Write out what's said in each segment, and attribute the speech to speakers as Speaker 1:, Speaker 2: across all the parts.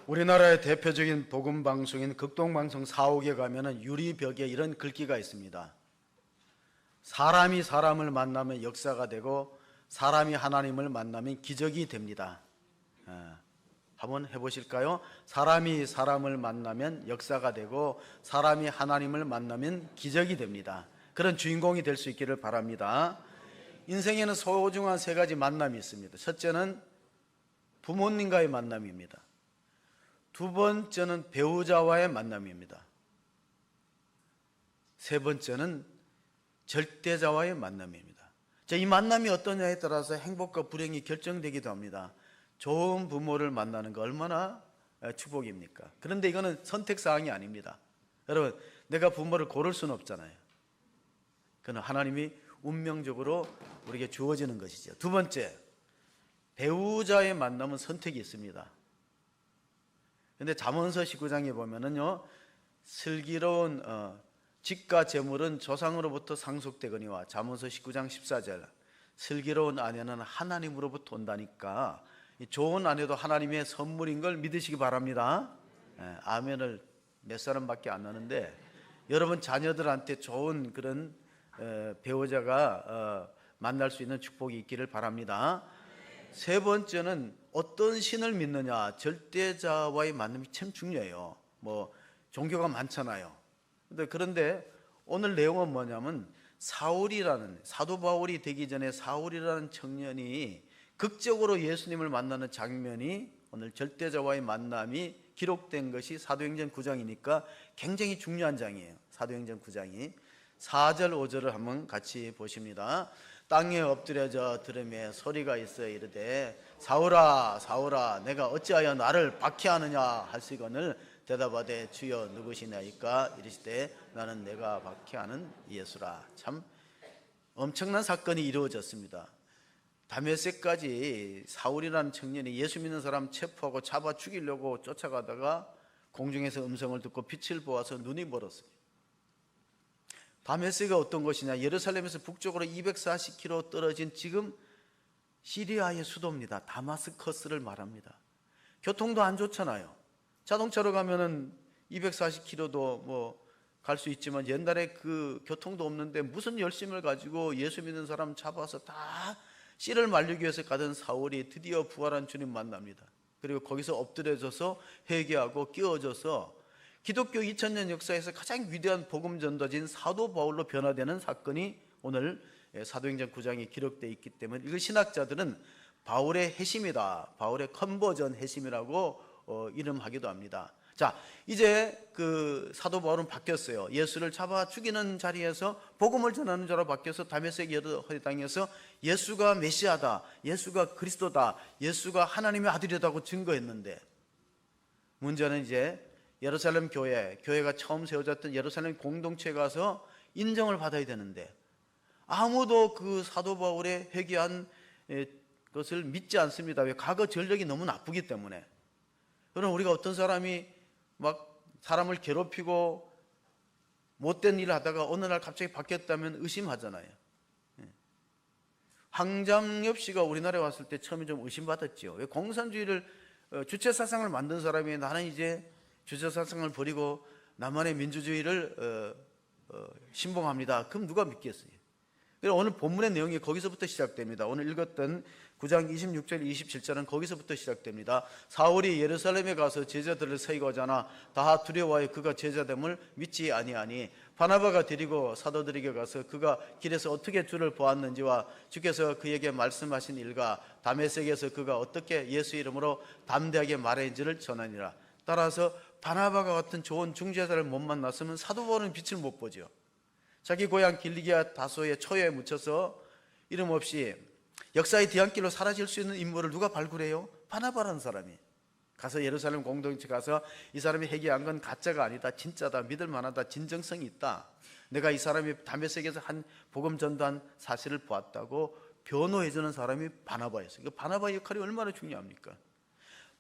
Speaker 1: 우리나라의 대표적인 복음 방송인 극동방송 사옥에 가면은 유리벽에 이런 글귀가 있습니다. 사람이 사람을 만나면 역사가 되고 사람이 하나님을 만나면 기적이 됩니다. 한번 해보실까요? 사람이 사람을 만나면 역사가 되고 사람이 하나님을 만나면 기적이 됩니다. 그런 주인공이 될 수 있기를 바랍니다. 인생에는 소중한 세 가지 만남이 있습니다. 첫째는 부모님과의 만남입니다. 두 번째는 배우자와의 만남입니다. 세 번째는 절대자와의 만남입니다. 이 만남이 어떠냐에 따라서 행복과 불행이 결정되기도 합니다. 좋은 부모를 만나는 거 얼마나 축복입니까? 그런데 이거는 선택사항이 아닙니다. 여러분, 내가 부모를 고를 수는 없잖아요. 그건 하나님이 운명적으로 우리에게 주어지는 것이죠. 두 번째, 배우자의 만남은 선택이 있습니다. 그런데 잠언서 19장에 보면은요, 슬기로운 집과 재물은 조상으로부터 상속되거니와, 잠언서 19장 14절, 슬기로운 아내는 하나님으로부터 온다니까 이 좋은 아내도 하나님의 선물인 걸 믿으시기 바랍니다. 아멘을 몇 사람밖에 안 하는데, 여러분 자녀들한테 좋은 그런 배우자가 만날 수 있는 축복이 있기를 바랍니다. 세 번째는 어떤 신을 믿느냐, 절대자와의 만남이 참 중요해요. 종교가 많잖아요. 그런데 오늘 내용은 뭐냐면, 사울이라는, 사도 바울이 되기 전에 사울이라는 청년이 극적으로 예수님을 만나는 장면이, 오늘 절대자와의 만남이 기록된 것이 사도행전 9장이니까 굉장히 중요한 장이에요. 사도행전 9장이 4절 5절을 한번 같이 보십니다. 땅에 엎드려져 들으며 소리가 있어 이르되 사울아 사울아 내가 어찌하여 나를 박해하느냐 하시거늘 대답하되 주여 누구시나이까 이르시되 나는 내가 박해하는 예수라. 참 엄청난 사건이 이루어졌습니다. 다메섹까지 사울이라는 청년이 예수 믿는 사람 체포하고 잡아 죽이려고 쫓아가다가 공중에서 음성을 듣고 빛을 보아서 눈이 멀었습니다. 다메섹이 어떤 곳이냐, 예루살렘에서 북쪽으로 240km 떨어진 지금 시리아의 수도입니다. 다마스커스를 말합니다. 교통도 안 좋잖아요. 자동차로 가면은 240km도 갈 수 있지만 옛날에 그 교통도 없는데 무슨 열심을 가지고 예수 믿는 사람 잡아서 다 씨를 말리기 위해서 가던 사울이 드디어 부활한 주님 만납니다. 그리고 거기서 엎드려져서 회개하고 끼워져서 기독교 2000년 역사에서 가장 위대한 복음 전도진 사도 바울로 변화되는 사건이 오늘 사도행전 9장에 기록되어 있기 때문에 이걸 신학자들은 바울의 회심이다, 바울의 컨버전 회심이라고 이름하기도 합니다. 자, 이제 그 사도 바울은 바뀌었어요. 예수를 잡아 죽이는 자리에서 복음을 전하는 자로 바뀌어서 다메섹 여리고당에서 예수가 메시아다, 예수가 그리스도다, 예수가 하나님의 아들이라고 증거했는데, 문제는 이제 예루살렘 교회가 처음 세워졌던 예루살렘 공동체에 가서 인정을 받아야 되는데 아무도 그 사도 바울의 회개한 것을 믿지 않습니다. 왜? 과거 전력이 너무 나쁘기 때문에. 그럼 우리가 어떤 사람이 막 사람을 괴롭히고 못된 일을 하다가 어느 날 갑자기 바뀌었다면 의심하잖아요. 황장엽 씨가 우리나라에 왔을 때 처음에 좀 의심받았죠. 왜? 공산주의를 주체사상을 만든 사람이 나는 이제 주체사상을 버리고 나만의 민주주의를 신봉합니다. 그럼 누가 믿겠어요? 오늘 본문의 내용이 거기서부터 시작됩니다. 오늘 읽었던 9장 26절 27절은 거기서부터 시작됩니다. 사울이 예루살렘에 가서 제자들을 세이고자 하나 다 두려워하여 그가 제자됨을 믿지 아니하니 바나바가 데리고 사도들에게 가서 그가 길에서 어떻게 주를 보았는지와 주께서 그에게 말씀하신 일과 다메섹에서 그가 어떻게 예수 이름으로 담대하게 말했는지를 전하니라. 따라서 바나바가 같은 좋은 중재자를 못 만났으면 사도 바울은 빛을 못 보죠. 자기 고향 길리기아 다소의 초여에 묻혀서 이름 없이 역사의 뒤안길로 사라질 수 있는 인물을 누가 발굴해요? 바나바라는 사람이 가서 예루살렘 공동체 가서 이 사람이 회개한 건 가짜가 아니다, 진짜다, 믿을 만하다, 진정성이 있다, 내가 이 사람이 다메섹에서 한 복음 전도한 사실을 보았다고 변호해주는 사람이 바나바였어요. 그 바나바의 역할이 얼마나 중요합니까?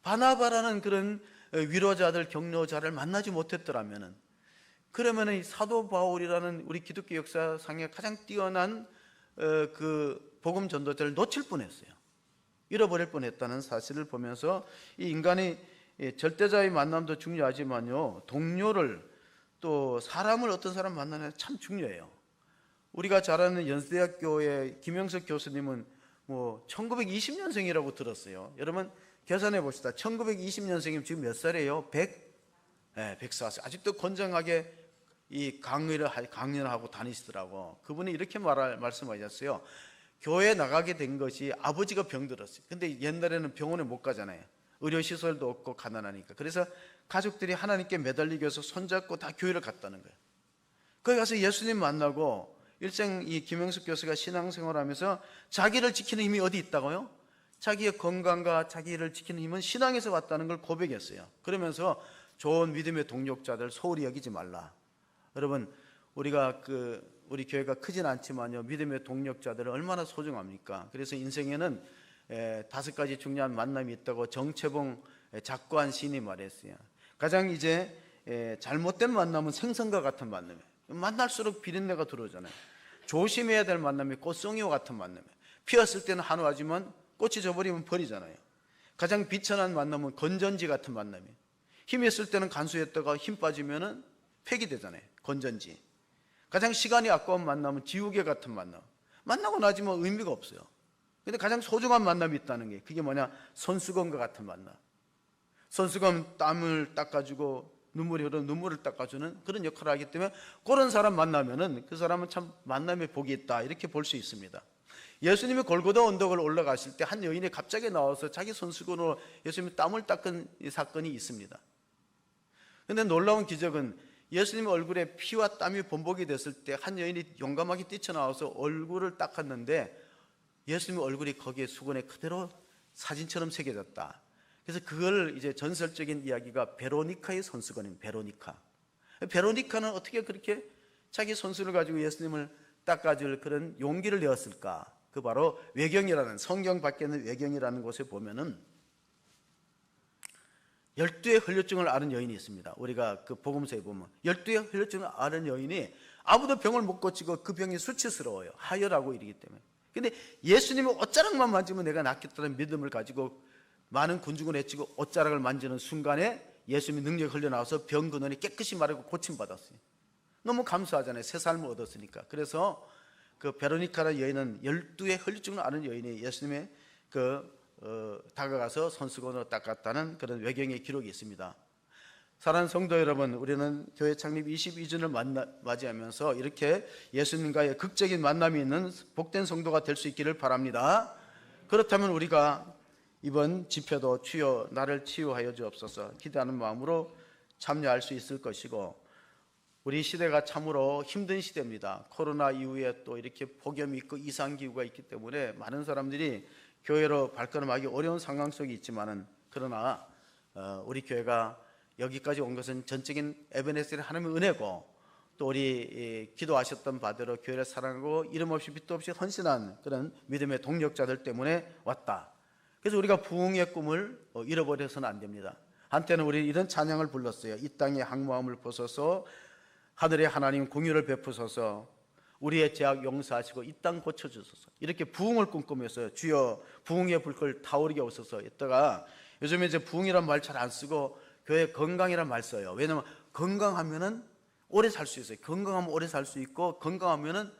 Speaker 1: 바나바라는 그런 위로자들, 격려자를 만나지 못했더라면은, 그러면 이 사도 바울이라는 우리 기독교 역사상에 가장 뛰어난 그 복음 전도자를 놓칠 뻔했어요. 잃어버릴 뻔했다는 사실을 보면서 이 인간이 절대자의 만남도 중요하지만요, 동료를 또 사람을 어떤 사람 만나는 게 참 중요해요. 우리가 잘 아는 연세대학교의 김영석 교수님은 뭐 1920년생이라고 들었어요. 여러분 계산해 봅시다. 1920년생이면 지금 몇 살이에요? 104세. 아직도 건장하게 이 강연을 하고 다니시더라고. 그분이 이렇게 말씀하셨어요. 교회 나가게 된 것이 아버지가 병들었어요. 근데 옛날에는 병원에 못 가잖아요. 의료시설도 없고 가난하니까. 그래서 가족들이 하나님께 매달리기 위해서 손잡고 다 교회를 갔다는 거예요. 거기 가서 예수님 만나고 일생 이 김영숙 교수가 신앙생활하면서 자기를 지키는 힘이 어디 있다고요? 자기의 건강과 자기를 지키는 힘은 신앙에서 왔다는 걸 고백했어요. 그러면서 좋은 믿음의 동력자들 소홀히 여기지 말라. 여러분 우리가 우리 교회가 크진 않지만요, 믿음의 동력자들은 얼마나 소중합니까? 그래서 인생에는 5가지 중요한 만남이 있다고 정채봉 작고한 시인이 말했어요. 가장 이제 잘못된 만남은 생선과 같은 만남이에요. 만날수록 비린내가 들어오잖아요. 조심해야 될 만남이 꽃송이와 같은 만남이에요. 피었을 때는 한우하지만 꽃이 져버리면 버리잖아요. 가장 비천한 만남은 건전지 같은 만남이에요. 힘이 있을 때는 간수했다가 힘 빠지면은 폐기되잖아요. 건전지. 가장 시간이 아까운 만남은 지우개 같은 만남. 만나고 나지만 의미가 없어요. 근데 가장 소중한 만남이 있다는 게 그게 뭐냐? 손수건과 같은 만남. 손수건 땀을 닦아주고 눈물이 흐르는 눈물을 닦아주는 그런 역할을 하기 때문에 그런 사람 만나면은 그 사람은 참 만남의 복이 있다 이렇게 볼 수 있습니다. 예수님이 골고다 언덕을 올라가실 때 한 여인이 갑자기 나와서 자기 손수건으로 예수님의 땀을 닦은 사건이 있습니다. 그런데 놀라운 기적은 예수님 얼굴에 피와 땀이 범벅이 됐을 때 한 여인이 용감하게 뛰쳐나와서 얼굴을 닦았는데 예수님의 얼굴이 거기에 수건에 그대로 사진처럼 새겨졌다. 그래서 그걸 이제 전설적인 이야기가 베로니카의 손수건입니다. 베로니카. 베로니카는 어떻게 그렇게 자기 손수를 가지고 예수님을 닦아줄 그런 용기를 내었을까? 그 바로 외경이라는, 성경 밖에 있는 외경이라는 곳에 보면은 12의 혈류증을 앓은 여인이 있습니다. 우리가 그 복음서에 보면 12의 혈류증을 앓은 여인이 아무도 병을 못 고치고 그 병이 수치스러워요. 하혈하고 이러기 때문에. 근데 예수님의 옷자락만 만지면 내가 낫겠다는 믿음을 가지고 많은 군중을 해치고 옷자락을 만지는 순간에 예수님의 능력이 흘러나와서 병 근원이 깨끗이 마르고 고침받았어요. 너무 감사하잖아요. 새 삶을 얻었으니까. 그래서 그 베로니카라는 여인은 12의 혈류증을 앓은 여인이 예수님의 다가가서 손수건으로 닦았다는 그런 외경의 기록이 있습니다. 사랑하는 성도 여러분, 우리는 교회 창립 22주년을 맞이하면서 이렇게 예수님과의 극적인 만남이 있는 복된 성도가 될 수 있기를 바랍니다. 그렇다면 우리가 이번 집회도 주여 나를 치유하여 주옵소서 기도하는 마음으로 참여할 수 있을 것이고, 우리 시대가 참으로 힘든 시대입니다. 코로나 이후에 또 이렇게 폭염이 있고 이상기후가 있기 때문에 많은 사람들이 교회로 발걸음하기 어려운 상황 속에 있지만은, 그러나 우리 교회가 여기까지 온 것은 전적인 에베네셀의 하나님의 은혜고, 또 우리 기도하셨던 바대로 교회를 사랑하고 이름 없이 빛도 없이 헌신한 그런 믿음의 동력자들 때문에 왔다. 그래서 우리가 부흥의 꿈을 잃어버려서는 안 됩니다. 한때는 우리 이런 찬양을 불렀어요. 이 땅의 항모함을 벗어서 하늘의 하나님 공유를 베푸소서, 우리의 죄악 용서하시고 이 땅 고쳐주소서, 이렇게 부흥을 꿈꾸면서 주여 부흥의 불꽃 타오르게 하소서 했다가, 요즘에 이제 부흥이란 말 잘 안 쓰고 교회 건강이란 말 써요. 왜냐하면 건강하면은 오래 살 수 있어요. 건강하면 오래 살 수 있고 건강하면은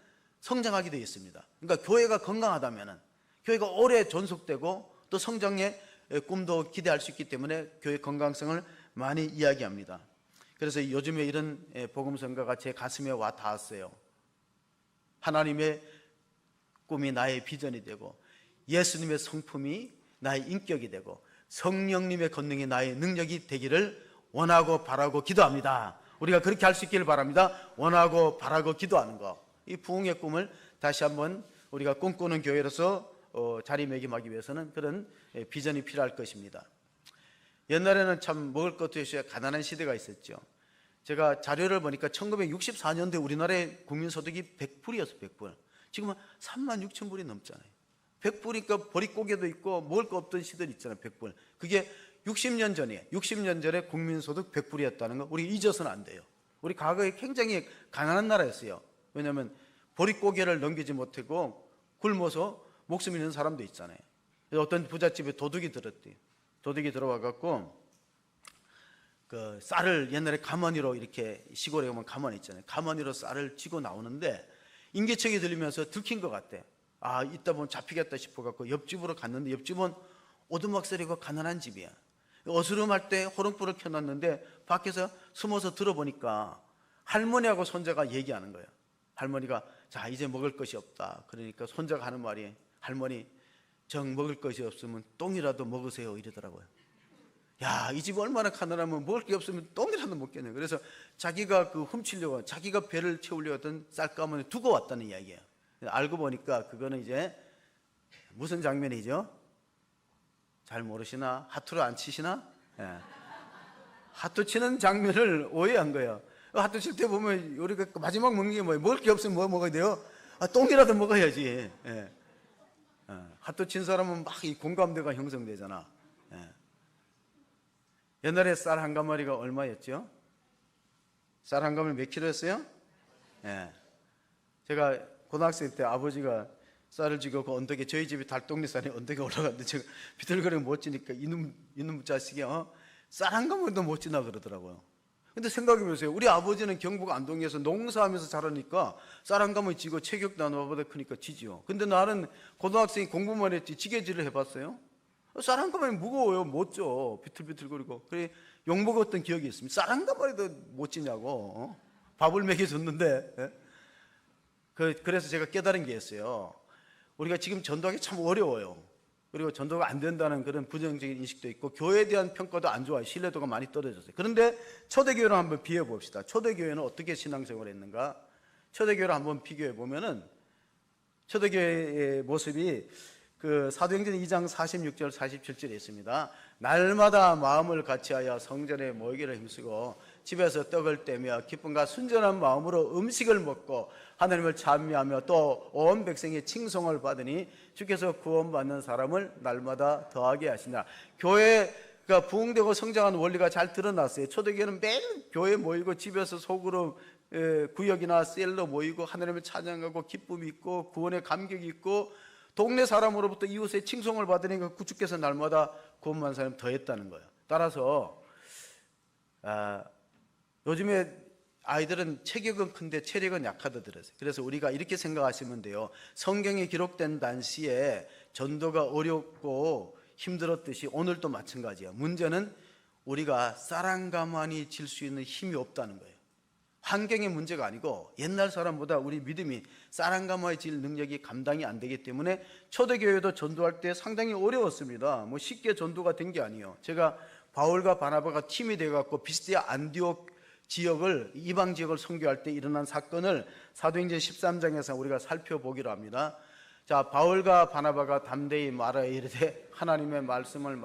Speaker 1: 성장하게 되어 있습니다. 그러니까 교회가 건강하다면은 교회가 오래 존속되고 또 성장의 꿈도 기대할 수 있기 때문에 교회 건강성을 많이 이야기합니다. 그래서 요즘에 이런 복음성가가 제 가슴에 와 닿았어요. 하나님의 꿈이 나의 비전이 되고, 예수님의 성품이 나의 인격이 되고, 성령님의 권능이 나의 능력이 되기를 원하고 바라고 기도합니다. 우리가 그렇게 할 수 있기를 바랍니다. 원하고 바라고 기도하는 것, 이 부흥의 꿈을 다시 한번 우리가 꿈꾸는 교회로서 자리매김하기 위해서는 그런 비전이 필요할 것입니다. 옛날에는 참 먹을 것도 있어야 가난한 시대가 있었죠. 제가 자료를 보니까 1964년도에 우리나라의 국민소득이 100불이었어요. 100불. 지금은 36,000불이 넘잖아요. 100불이니까 보릿고개도 있고 먹을 거 없던 시절 있잖아요. 100불. 그게 60년 전이에요. 60년 전에 국민소득 100불이었다는 거 우리 잊어서는 안 돼요. 우리 과거에 굉장히 가난한 나라였어요. 왜냐하면 보릿고개를 넘기지 못하고 굶어서 목숨 잃는 사람도 있잖아요. 그래서 어떤 부잣집에 도둑이 들었대요. 도둑이 들어와 갖고 그 쌀을 옛날에 가마니로 이렇게 시골에 오면 가마니 있잖아요. 가마니로 쌀을 쥐고 나오는데 인기척이 들리면서 들킨 것 같대. 아, 이따 보면 잡히겠다 싶어갖고 옆집으로 갔는데 옆집은 오두막살이고 가난한 집이야. 어스름할 때 호롱불을 켜놨는데 밖에서 숨어서 들어보니까 할머니하고 손자가 얘기하는 거예요. 할머니가 자, 이제 먹을 것이 없다. 그러니까 손자가 하는 말이 할머니, 정 먹을 것이 없으면 똥이라도 먹으세요 이러더라고요. 야, 이 집 얼마나 가난하면 먹을 게 없으면 똥이라도 먹겠네. 그래서 자기가 그 훔치려고 자기가 배를 채우려고 했던 쌀가마니 두고 왔다는 이야기예요. 알고 보니까 그거는 이제 무슨 장면이죠? 잘 모르시나? 하투를 안 치시나? 예. 하투 치는 장면을 오해한 거예요. 하투 칠 때 보면 우리가 마지막 먹는 게 뭐예요? 먹을 게 없으면 뭐 먹어야 돼요? 아, 똥이라도 먹어야지. 예. 하투 친 사람은 막 이 공감대가 형성되잖아. 예. 옛날에 쌀 한 가마리가 얼마였죠? 쌀 한 가마리 몇 킬로였어요? 예. 제가 고등학생 때 아버지가 쌀을 지고 그 언덕에, 저희 집이 달동네산에 언덕에 올라갔는데 제가 비틀거리고 못 지니까 이놈 자식이 쌀 한 가마리도 못 지나 그러더라고요. 근데 생각해보세요. 우리 아버지는 경북 안동에서 농사하면서 자라니까 쌀 한 가마리 지고 체격도 나보다 크니까 지지요. 근데 나는 고등학생이 공부만 했지 지게질을 해봤어요? 쌀 한 가마리 무거워요. 못 져. 비틀비틀거리고. 그래 욕 먹었던 기억이 있습니다. 쌀 한 가마리도 못 지냐고. 밥을 먹여줬는데. 그래서 제가 깨달은 게 있어요. 우리가 지금 전도하기 참 어려워요. 그리고 전도가 안 된다는 그런 부정적인 인식도 있고 교회에 대한 평가도 안 좋아요. 신뢰도가 많이 떨어졌어요. 그런데 초대교회를 한번 비교해 봅시다. 초대교회는 어떻게 신앙생활을 했는가? 초대교회를 한번 비교해 보면은 초대교회의 모습이 그 사도행전 2장 46절 47절에 있습니다. 날마다 마음을 같이하여 성전에 모이기를 힘쓰고 집에서 떡을 떼며 기쁨과 순전한 마음으로 음식을 먹고 하나님을 찬미하며 또 온 백성의 칭송을 받으니 주께서 구원받는 사람을 날마다 더하게 하시나. 교회가 부흥되고 성장하는 원리가 잘 드러났어요. 초대교회는 매일 교회 모이고 집에서 속으로 구역이나 셀로 모이고 하나님을 찬양하고 기쁨이 있고 구원의 감격이 있고 동네 사람으로부터 이웃의 칭송을 받으니까 주께서 날마다 구원받는 사람이 더했다는 거예요. 따라서 요즘에 아이들은 체격은 큰데 체력은 약하다 들었어요. 그래서 우리가 이렇게 생각하시면 돼요. 성경에 기록된 당시에 전도가 어렵고 힘들었듯이 오늘도 마찬가지야. 문제는 우리가 쌀 한 가마니 질 수 있는 힘이 없다는 거예요. 환경의 문제가 아니고 옛날 사람보다 우리 믿음이 쌀 한 가마니 질 능력이 감당이 안 되기 때문에 초대교회도 전도할 때 상당히 어려웠습니다. 뭐 쉽게 전도가 된 게 아니에요. 제가 바울과 바나바가 팀이 돼갖고 비스디아 안디옥 지역을, 이방 지역을 선교할 때 일어난 사건을 사도행전 13장에서 우리가 살펴보기로 합니다. 자, 바울과 바나바가 담대히 말하여 이르되 하나님의 말씀을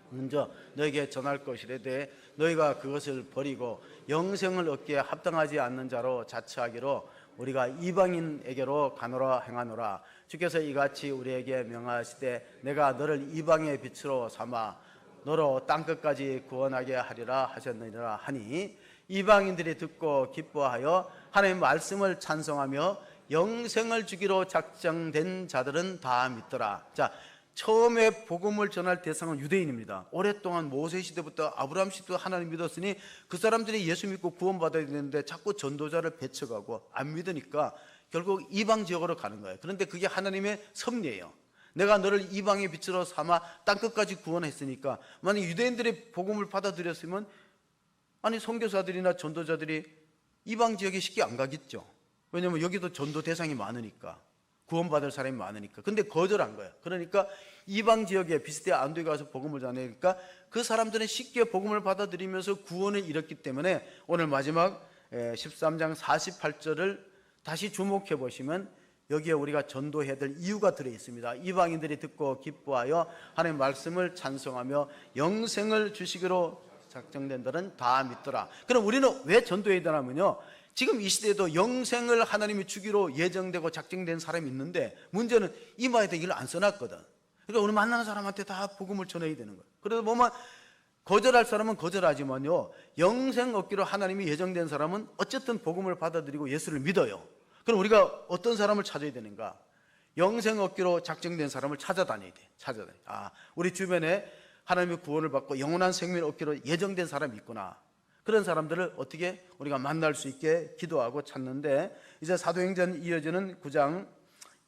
Speaker 1: 먼저 너에게 전할 것이라되 너희가 그것을 버리고 영생을 얻기에 합당하지 않는 자로 자처하기로 우리가 이방인에게로 가노라 행하노라. 주께서 이같이 우리에게 명하시되 내가 너를 이방의 빛으로 삼아 너로 땅끝까지 구원하게 하리라 하셨느니라 하니 이방인들이 듣고 기뻐하여 하나님의 말씀을 찬송하며 영생을 주기로 작정된 자들은 다 믿더라. 자, 처음에 복음을 전할 대상은 유대인입니다. 오랫동안 모세 시대부터 아브라함 시대도 하나님 믿었으니 그 사람들이 예수 믿고 구원받아야 되는데 자꾸 전도자를 배척하고 안 믿으니까 결국 이방 지역으로 가는 거예요. 그런데 그게 하나님의 섭리예요. 내가 너를 이방의 빛으로 삼아 땅끝까지 구원했으니까 만약 유대인들이 복음을 받아들였으면 아니 선교사들이나 전도자들이 이방 지역에 쉽게 안 가겠죠. 왜냐하면 여기도 전도 대상이 많으니까, 구원받을 사람이 많으니까. 근데 거절한 거예요. 그러니까 이방 지역에 비스디아 안디옥에 가서 복음을 전하니까 그 사람들은 쉽게 복음을 받아들이면서 구원을 이뤘기 때문에 오늘 마지막 13장 48절을 다시 주목해 보시면 여기에 우리가 전도해야 될 이유가 들어있습니다. 이방인들이 듣고 기뻐하여 하나님의 말씀을 찬송하며 영생을 주시기로 작정된 자는 다 믿더라. 그럼 우리는 왜 전도해야 되냐면요, 지금 이 시대에도 영생을 하나님이 주기로 예정되고 작정된 사람이 있는데 문제는 이마에다 이걸 안 써놨거든. 그러니까 우리 만나는 사람한테 다 복음을 전해야 되는 거예요. 그래서 보면 거절할 사람은 거절하지만요, 영생 얻기로 하나님이 예정된 사람은 어쨌든 복음을 받아들이고 예수를 믿어요. 그럼 우리가 어떤 사람을 찾아야 되는가? 영생 얻기로 작정된 사람을 찾아다녀야 돼. 우리 주변에 하나님의 구원을 받고 영원한 생명을 얻기로 예정된 사람이 있구나. 그런 사람들을 어떻게 우리가 만날 수 있게 기도하고 찾는데, 이제 사도행전 이어지는 9장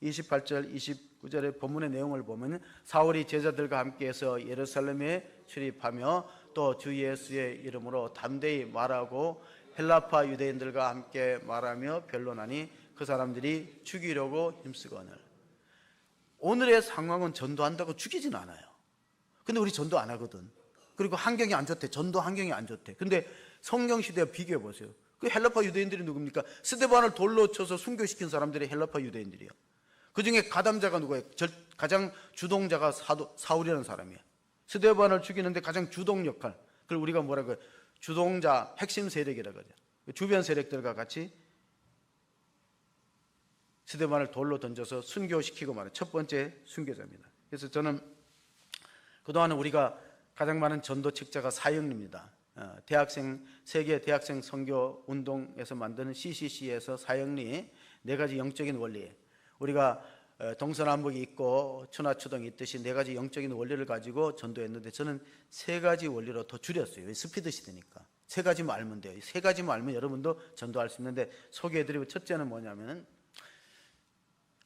Speaker 1: 28절 29절의 본문의 내용을 보면 사울이 제자들과 함께해서 예루살렘에 출입하며 또 주 예수의 이름으로 담대히 말하고 헬라파 유대인들과 함께 말하며 변론하니 그 사람들이 죽이려고 힘쓰거늘. 오늘의 상황은 전도한다고 죽이진 않아요. 근데 우리 전도 안 하거든. 그리고 환경이 안 좋대. 전도 환경이 안 좋대. 근데 성경 시대와 비교해 보세요. 그 헬라파 유대인들이 누굽니까? 스데반을 돌로 쳐서 순교시킨 사람들이 헬라파 유대인들이에요. 그 중에 가담자가 누구예요? 가장 주동자가 사울이라는 사람이에요. 스데반을 죽이는데 가장 주동 역할, 그걸 우리가 뭐라고 해요? 주동자, 핵심 세력이라고 하죠. 주변 세력들과 같이 스데반을 돌로 던져서 순교시키고 말해요. 첫 번째 순교자입니다. 그래서 저는 그동안 우리가 가장 많은 전도 책자가 사형리입니다. 세계 대학생 선교 운동에서 만드는 CCC에서 사형리 4가지 영적인 원리, 우리가 동서남북이 있고 천하추동이 있듯이 4가지 영적인 원리를 가지고 전도했는데, 저는 3가지 원리로 더 줄였어요. 스피드 시대니까 3가지만 알면 돼요. 3가지만 알면 여러분도 전도할 수 있는데, 소개해드리고, 첫째는 뭐냐면,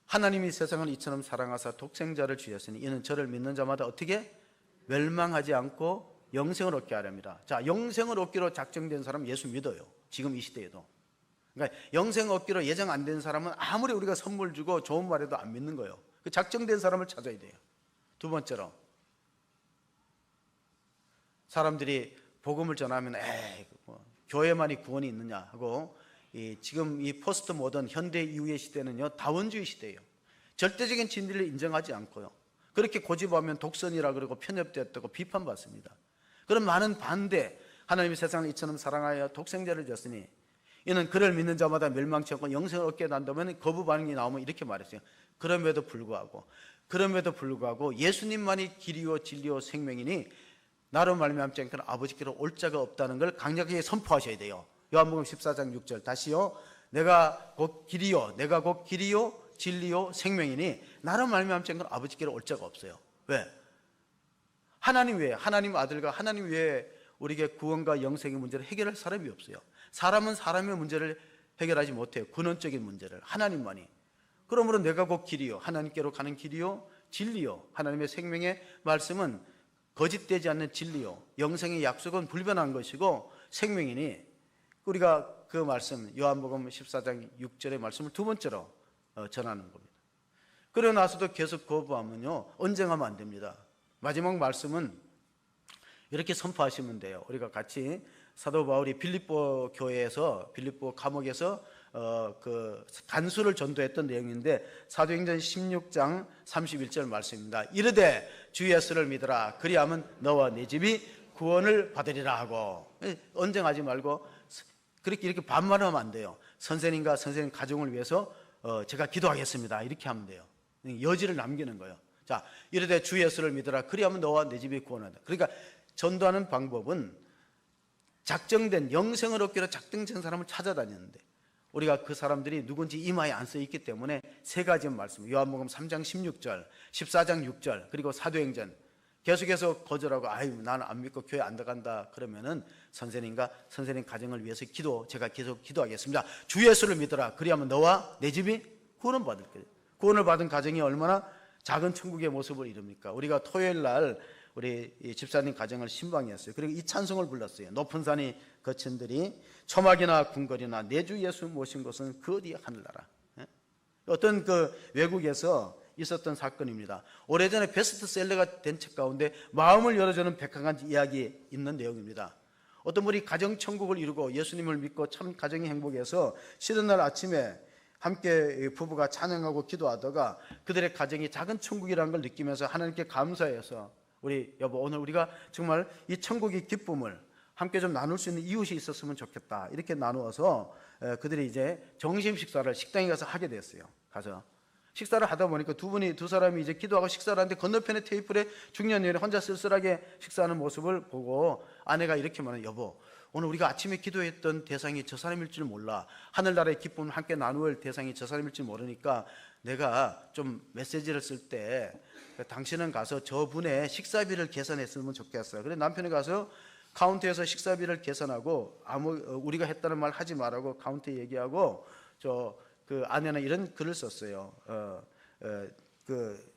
Speaker 1: 하나님이 세상을 이처럼 사랑하사 독생자를 주셨으니 이는 저를 믿는 자마다 어떻게 멸망하지 않고 영생을 얻게 하렵니다. 자, 영생을 얻기로 작정된 사람 예수 믿어요. 지금 이 시대에도. 그러니까 영생 얻기로 예정 안 된 사람은 아무리 우리가 선물 주고 좋은 말해도 안 믿는 거예요. 그 작정된 사람을 찾아야 돼요. 두 번째로, 사람들이 복음을 전하면 교회만이 구원이 있느냐 하고, 지금 이 포스트 모던 현대 이후의 시대는요, 다원주의 시대예요. 절대적인 진리를 인정하지 않고요, 그렇게 고집하면 독선이라 그러고 편협되었다고 비판받습니다. 그런 많은 반대, 하나님이 세상을 이처럼 사랑하여 독생자를 줬으니 이는 그를 믿는 자마다 멸망치 않고 영생을 얻게 한다면, 거부 반응이 나오면 이렇게 말했어요. 그럼에도 불구하고 예수님만이 길이요 진리요 생명이니 나로 말미암지 않고는 아버지께로 올 자가 없다는 걸 강력하게 선포하셔야 돼요. 요한복음 14장 6절 다시요. 내가 곧 길이요 진리요 생명이니 나로 말미암지 않고는 아버지께로 올 자가 없어요. 왜? 하나님 외에, 하나님 아들과 하나님 외에 우리에게 구원과 영생의 문제를 해결할 사람이 없어요. 사람은 사람의 문제를 해결하지 못해요. 근원적인 문제를 하나님만이. 그러므로 내가 곧 길이요, 하나님께로 가는 길이요 진리요, 하나님의 생명의 말씀은 거짓되지 않는 진리요, 영생의 약속은 불변한 것이고 생명이니, 우리가 그 말씀 요한복음 14장 6절의 말씀을 두 번째로 전하는 겁니다. 그러고 나서도 계속 거부하면요, 언쟁하면 안 됩니다. 마지막 말씀은 이렇게 선포하시면 돼요. 우리가 같이 사도 바울이 빌립보 교회에서, 빌립보 감옥에서 그 간수를 전도했던 내용인데, 사도행전 16장 31절 말씀입니다. 이르되 주 예수를 믿으라, 그리하면 너와 네 집이 구원을 받으리라 하고. 언쟁하지 말고 이렇게 반말하면 안 돼요. 선생님과 선생님 가정을 위해서 제가 기도하겠습니다, 이렇게 하면 돼요. 여지를 남기는 거예요. 자, 이르되 주 예수를 믿으라, 그리하면 너와 네 집이 구원한다. 그러니까 전도하는 방법은 작정된, 영생을 얻기로 작정된 사람을 찾아다녔는데, 우리가 그 사람들이 누군지 이마에 안 써 있기 때문에 3가지 말씀, 요한복음 3장 16절 14장 6절 그리고 사도행전 계속해서 거절하고, 나는 안 믿고 교회 안 들어간다 그러면은 선생님과 선생님 가정을 위해서 제가 계속 기도하겠습니다. 주 예수를 믿어라, 그리하면 너와 내 집이 구원을 받을 거예요. 구원을 받은 가정이 얼마나 작은 천국의 모습을 이룹니까? 우리가 토요일 날 우리 집사님 가정을 신방했어요. 그리고 이 찬송을 불렀어요. 높은 산이 거친들이 초막이나 궁궐이나 내 주 예수 모신 곳은 그 어디 하늘나라. 어떤 그 외국에서 있었던 사건입니다. 오래전에 베스트셀러가 된 책 가운데 마음을 열어주는 101가지 이야기 있는 내용입니다. 어떤 분이 가정천국을 이루고 예수님을 믿고 참 가정이 행복해서 쉬는 날 아침에 함께 부부가 찬양하고 기도하다가 그들의 가정이 작은 천국이라는 걸 느끼면서 하나님께 감사해서, 우리 여보, 오늘 우리가 정말 이 천국의 기쁨을 함께 좀 나눌 수 있는 이웃이 있었으면 좋겠다, 이렇게 나누어서 그들이 이제 점심 식사를 식당에 가서 하게 됐어요. 가서 식사를 하다 보니까 두 사람이 이제 기도하고 식사를 하는데, 건너편의 테이블에 중년 여인이 혼자 쓸쓸하게 식사하는 모습을 보고 아내가 이렇게 말해요. 여보, 오늘 우리가 아침에 기도했던 대상이 저 사람일 줄 몰라. 하늘나라의 기쁨을 함께 나누을 대상이 저 사람일 줄 모르니까 내가 좀 메시지를 쓸 때 당신은 가서 저분의 식사비를 계산했으면 좋겠어요. 그래 남편이 가서 카운터에서 식사비를 계산하고 우리가 했다는 말 하지 말라고 카운터에 얘기하고 그 아내는 이런 글을 썼어요. 그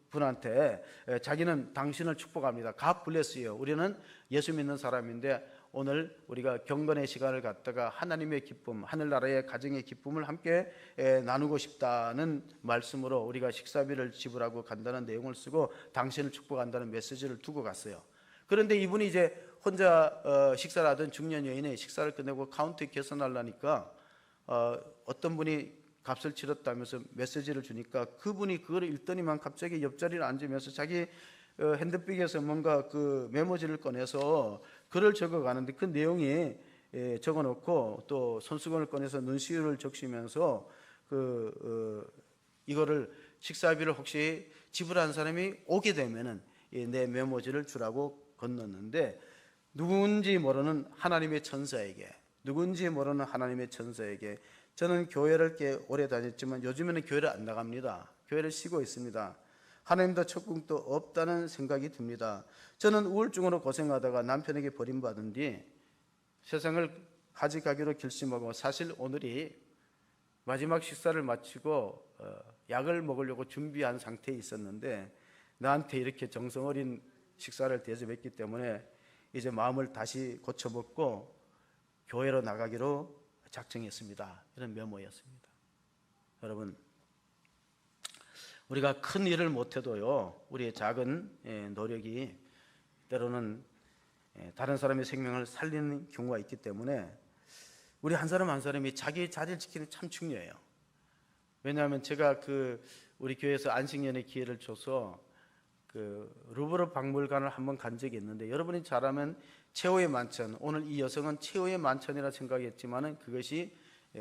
Speaker 1: 분한테 자기는 당신을 축복합니다. God bless you. 우리는 예수 믿는 사람인데 오늘 우리가 경건의 시간을 갖다가 하나님의 기쁨, 하늘나라의 가정의 기쁨을 함께 나누고 싶다는 말씀으로 우리가 식사비를 지불하고 간다는 내용을 쓰고 당신을 축복한다는 메시지를 두고 갔어요. 그런데 이분이 이제 혼자 식사를 하던 중년 여인의 식사를 끝내고 카운터에 계산하려니까 어떤 분이 값을 치렀다면서 메시지를 주니까 그분이 그걸 읽더니만 갑자기 옆자리를 앉으면서 자기 핸드백에서 뭔가 그 메모지를 꺼내서 글을 적어가는데 그 내용이 적어놓고 또 손수건을 꺼내서 눈시울을 적시면서 이거를 식사비를 혹시 지불한 사람이 오게 되면은 내 메모지를 주라고 건넜는데 누군지 모르는 하나님의 천사에게 저는 교회를 꽤 오래 다녔지만 요즘에는 교회를 안 나갑니다. 교회를 쉬고 있습니다. 하나님도 천국도 없다는 생각이 듭니다. 저는 우울증으로 고생하다가 남편에게 버림받은 뒤 세상을 가져가기로 결심하고 사실 오늘이 마지막 식사를 마치고 약을 먹으려고 준비한 상태에 있었는데 나한테 이렇게 정성 어린 식사를 대접했기 때문에 이제 마음을 다시 고쳐먹고 교회로 나가기로 작정했습니다. 이런 메모였습니다. 여러분, 우리가 큰 일을 못해도요, 우리의 작은 노력이 때로는 다른 사람의 생명을 살리는 경우가 있기 때문에 우리 한 사람 한 사람이 자기 자리를 지키는 게 참 중요해요. 왜냐하면 제가 우리 교회에서 안식년의 기회를 줘서 루브르 박물관을 한번 간 적이 있는데 여러분이 잘 아면 최후의 만찬, 오늘 이 여성은 최후의 만찬이라 생각했지만은 그것이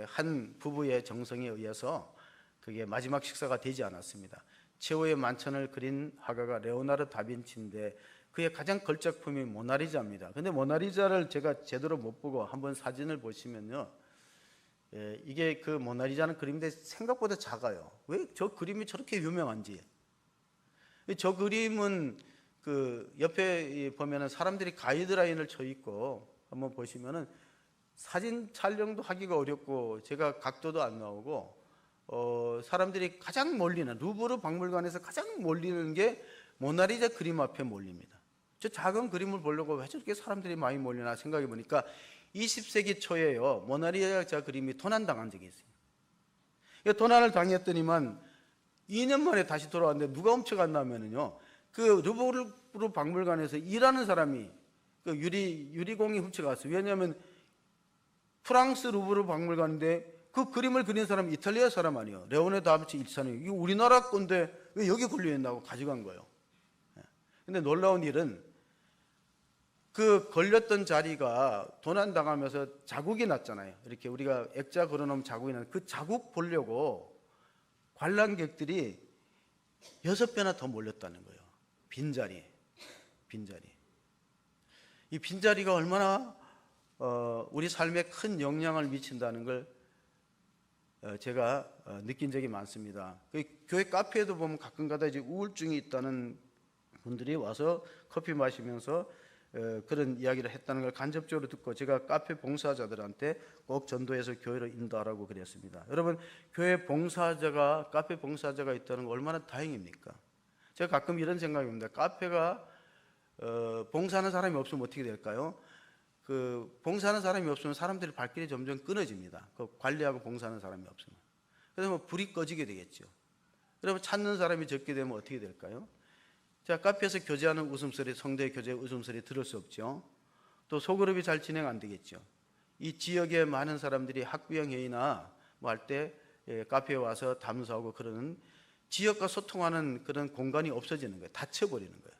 Speaker 1: 한 부부의 정성에 의해서 그게 마지막 식사가 되지 않았습니다. 최후의 만찬을 그린 화가가 레오나르도 다빈치인데 그의 가장 걸작품이 모나리자입니다. 근데 모나리자를 제가 제대로 못 보고 한번 사진을 보시면요, 이게 그 모나리자는 그림인데 생각보다 작아요. 왜 저 그림이 저렇게 유명한지. 저 그림은 그 옆에 보면은 사람들이 가이드라인을 쳐 있고 한번 보시면은 사진 촬영도 하기가 어렵고 제가 각도도 안 나오고 사람들이 가장 몰리는 루브르 박물관에서 가장 몰리는 게 모나리자 그림 앞에 몰립니다. 저 작은 그림을 보려고 왜 저렇게 사람들이 많이 몰리나 생각해 보니까 20세기 초에요, 모나리자 그림이 도난당한 적이 있어요. 도난을 당했더니만 2년 만에 다시 돌아왔는데 누가 훔쳐갔냐면요, 그 루브르 박물관에서 일하는 사람이 그 유리공이 훔쳐갔어요. 왜냐하면 프랑스 루브르 박물관인데 그 그림을 그린 사람은 이탈리아 사람 아니에요. 레오나르도 다빈치 일산이 이거 우리나라 건데 왜 여기 걸려 있나고 가져간 거예요. 근데 놀라운 일은 그 걸렸던 자리가 도난당하면서 자국이 났잖아요. 이렇게 우리가 액자 걸어놓으면 자국이 나는 그 자국 보려고 관람객들이 6배나 더 몰렸다는 거예요. 빈자리. 이 빈자리가 얼마나 우리 삶에 큰 영향을 미친다는 걸 제가 느낀 적이 많습니다. 교회 카페에도 보면 가끔가다 이제 우울증이 있다는 분들이 와서 커피 마시면서 그런 이야기를 했다는 걸 간접적으로 듣고 제가 카페 봉사자들한테 꼭 전도해서 교회로 인도하라고 그랬습니다. 여러분, 교회 봉사자가, 카페 봉사자가 있다는 거 얼마나 다행입니까? 제가 가끔 이런 생각입니다. 카페가 봉사하는 사람이 없으면 어떻게 될까요? 그 봉사하는 사람이 없으면 사람들의 발길이 점점 끊어집니다. 그 관리하고 봉사하는 사람이 없으면. 그래서 뭐 불이 꺼지게 되겠죠. 여러분, 찾는 사람이 적게 되면 어떻게 될까요? 자, 카페에서 교제하는 웃음소리, 성도의 교제 웃음소리 들을 수 없죠. 또 소그룹이 잘 진행 안 되겠죠. 이 지역에 많은 사람들이 학부형 회의나 뭐 할 때 카페에 와서 담소하고 그러는 지역과 소통하는 그런 공간이 없어지는 거예요. 닫혀버리는 거예요.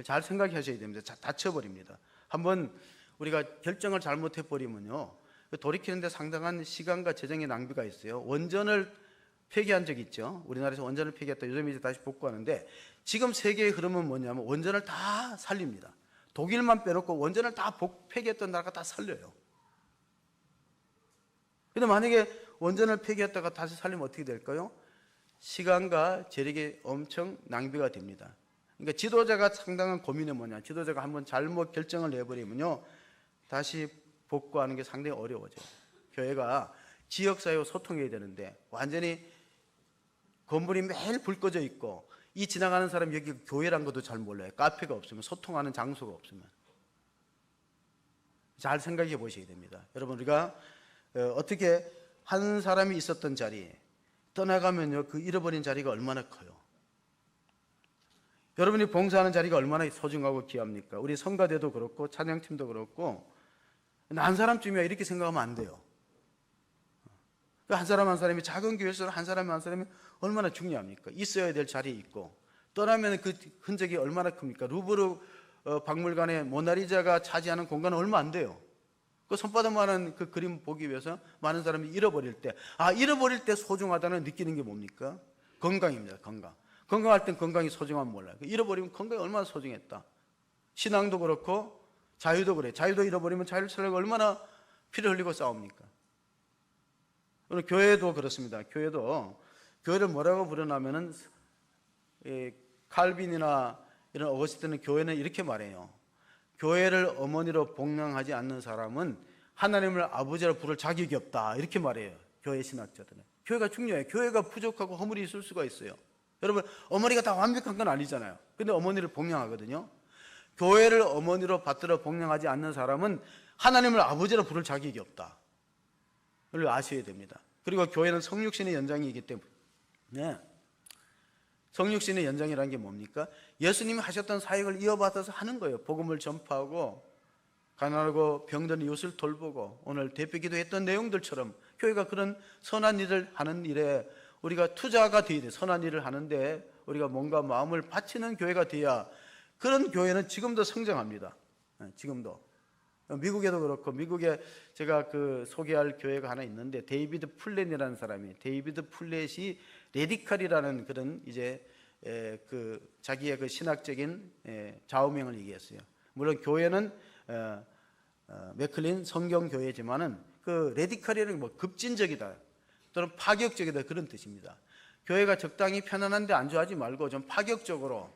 Speaker 1: 잘 생각하셔야 됩니다. 닫혀버립니다. 한번 우리가 결정을 잘못해버리면요, 돌이키는데 상당한 시간과 재정의 낭비가 있어요. 원전을 폐기한 적이 있죠. 우리나라에서 원전을 폐기했다. 요즘 이제 다시 복구하는데 지금 세계의 흐름은 뭐냐면 원전을 다 살립니다. 독일만 빼놓고 원전을 다 폐기했던 나라가 다 살려요. 근데 만약에 원전을 폐기했다가 다시 살리면 어떻게 될까요? 시간과 재력이 엄청 낭비가 됩니다. 그러니까 지도자가 상당한 고민이 뭐냐, 지도자가 한번 잘못 결정을 내버리면요 다시 복구하는 게 상당히 어려워져요. 교회가 지역사회와 소통해야 되는데 완전히 건물이 매일 불 꺼져 있고 이 지나가는 사람 여기 교회란 것도 잘 몰라요. 카페가 없으면, 소통하는 장소가 없으면. 잘 생각해 보셔야 됩니다. 여러분, 우리가 어떻게 한 사람이 있었던 자리에 떠나가면요 그 잃어버린 자리가 얼마나 커요. 여러분이 봉사하는 자리가 얼마나 소중하고 귀합니까? 우리 성가대도 그렇고 찬양팀도 그렇고 한 사람쯤이야 이렇게 생각하면 안 돼요. 한 사람 한 사람이, 작은 교회에서 한 사람 한 사람이 얼마나 중요합니까? 있어야 될 자리에 있고 떠나면 그 흔적이 얼마나 큽니까? 루브르 박물관에 모나리자가 차지하는 공간은 얼마 안 돼요. 그 손바닥만한 그 그림 보기 위해서 많은 사람이 잃어버릴 때, 잃어버릴 때 소중하다는 느끼는 게 뭡니까? 건강입니다. 건강할 땐 건강이 소중하면 몰라요. 잃어버리면 건강이 얼마나 소중했다. 신앙도 그렇고 자유도 그래. 자유도 잃어버리면 자유를 찾으려고 얼마나 피를 흘리고 싸웁니까? 오늘 교회도 그렇습니다. 교회를 뭐라고 부르냐면은 칼빈이나 이런 어거스틴은 교회는 이렇게 말해요. 교회를 어머니로 복양하지 않는 사람은 하나님을 아버지로 부를 자격이 없다. 이렇게 말해요. 교회 신학자들은. 교회가 중요해요. 교회가 부족하고 허물이 있을 수가 있어요. 여러분, 어머니가 다 완벽한 건 아니잖아요. 근데 어머니를 복양하거든요. 교회를 어머니로 받들어 복양하지 않는 사람은 하나님을 아버지로 부를 자격이 없다. 이걸 아셔야 됩니다. 그리고 교회는 성육신의 연장이기 때문에, 성육신의 연장이라는 게 뭡니까? 예수님이 하셨던 사역을 이어받아서 하는 거예요. 복음을 전파하고 가난하고 병든 이웃을 돌보고 오늘 대표기도 했던 내용들처럼 교회가 그런 선한 일을 하는 일에 우리가 투자가 되어야 돼요. 선한 일을 하는데 우리가 뭔가 마음을 바치는 교회가 돼야, 그런 교회는 지금도 성장합니다. 지금도. 미국에도 그렇고, 미국에 제가 소개할 교회가 하나 있는데, 데이비드 플랫이라는 사람이, 데이비드 플랫이 레디칼이라는 그런 이제 자기의 그 신학적인 좌우명을 얘기했어요. 물론 교회는 맥클린 성경교회지만은 그 레디칼이라는 뭐 급진적이다 또는 파격적이다 그런 뜻입니다. 교회가 적당히 편안한데 안주하지 말고 좀 파격적으로